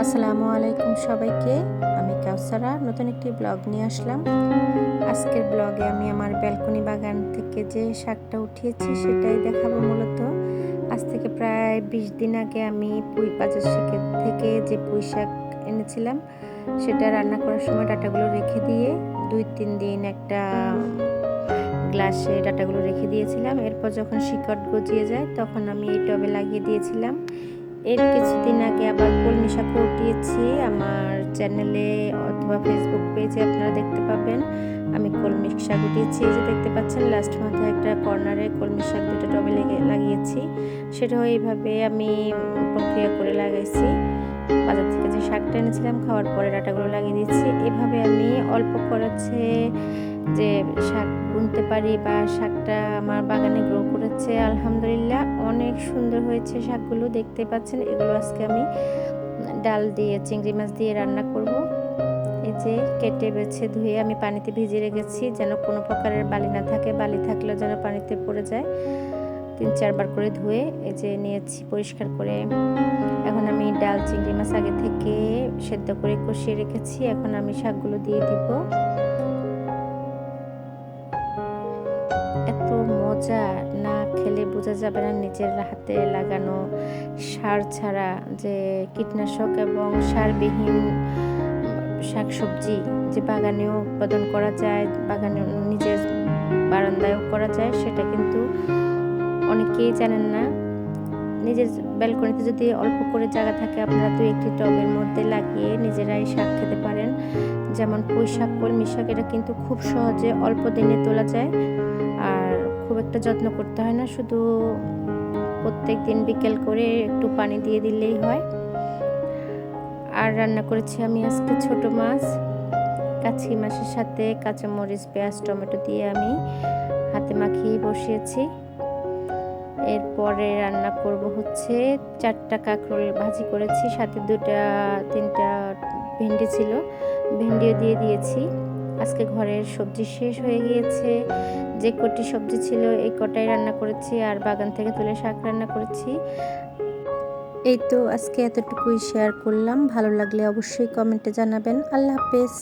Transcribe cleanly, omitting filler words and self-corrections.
আসসালামু আলাইকুম সবাইকে। আমি কাউসারা নতুন একটি ব্লগ নিয়ে আসলাম। আজকের ব্লগে আমি আমার ব্যালকনি বাগান থেকে যে শাকটা উঠিয়েছি সেটাই দেখাবো। মূলত আজ থেকে প্রায় 20 দিন আগে আমি বাজার থেকে যে পুঁই শাক এনেছিলাম সেটা রান্না করার সময় ডাঁটাগুলো রেখে দিয়ে 2-3 দিন একটা গ্লাসে ডাঁটাগুলো রেখে দিয়েছিলাম। এরপর যখন শিকড় গজিয়ে যায় তখন আমি এই টবে লাগিয়ে দিয়েছিলাম। এর কিছুদিন আগে আবার কলমি শাক উঠিয়েছি। আমার চ্যানেলে অথবা ফেসবুক পেজে আপনারা দেখতে পাবেন আমি কলমি শাক উঠিয়েছি। এই যে দেখতে পাচ্ছেন লাস্ট মাথায় একটা কর্নারে কলমি শাক দুটো টবে লাগিয়েছি। সেটাও এইভাবে আমি প্রক্রিয়া করে লাগাইছি। বাজার থেকে যে শাকটা এনেছিলাম খাওয়ার পরে ডাঁটাগুলো লাগিয়ে দিয়েছি। এভাবে আমি অল্প খরচে যে শাক বুনতে পারি বা শাকটা আমার বাগানে গ্রো করেছে আলহামদুলিল্লাহ অনেক সুন্দর হয়েছে শাকগুলো। দেখতে পাচ্ছেন এগুলো আজকে আমি ডাল দিয়ে চিংড়ি মাছ দিয়ে রান্না করব। এই যে কেটে বেছে ধুয়ে আমি পানিতে ভিজিয়ে রেখেছি যেন কোনো প্রকারের বালি না থাকে, বালি থাকলেও যেন পানিতে পড়ে যায়। 3-4 বার করে ধুয়ে এই যে নিয়েছি পরিষ্কার করে। এখন আমি ডাল চিংড়ি মাছ আগে থেকে সেদ্ধ করে কষিয়ে রেখেছি। এখন আমি শাকগুলো দিয়ে দিব। এত মজা না খেলে বোঝা যাবে না নিজের হাতে লাগানো সার ছাড়া যে কীটনাশক এবং সারবিহীন শাকসবজি যে বাগানেও উৎপাদন করা যায়, বাগানে নিজের বারান্দায়ও করা যায়, সেটা কিন্তু অনেকেই জানেন না। নিজের ব্যালকনিতে যদি অল্প করে জায়গা থাকে আপনারা 2-1টি টবের মধ্যে লাগিয়ে নিজেরাই শাক খেতে পারেন। যেমন পুঁই শাক, কলমি শাক এটা কিন্তু খুব সহজে অল্প দিনে তোলা যায় আর খুব একটা যত্ন করতে হয় না। শুধু প্রত্যেক দিন বিকেল করে একটু পানি দিয়ে দিলেই হয়। আর রান্না করেছি আমি আজকে ছোট মাছ, কাচকি মাছের সাথে কাঁচামরিচ, পেঁয়াজ, টমেটো দিয়ে আমি হাতে মাখিয়ে বসিয়েছি। এরপরে রান্না করব হচ্ছে 4টা কাঁকরোল ভাজি করেছি, সাথে 2-3টা ভেন্ডি ছিল, ভেন্ডিও দিয়ে দিয়েছি। আজকে ঘরের সবজি শেষ হয়ে গিয়েছে, যে কটি সবজি ছিল এই কটাই রান্না করেছি আর বাগান থেকে তুলে শাক রান্না করেছি। এই তো আজকে এতটুকুই শেয়ার করলাম। ভালো লাগলে অবশ্যই কমেন্টে জানাবেন। আল্লাহ হাফেজ।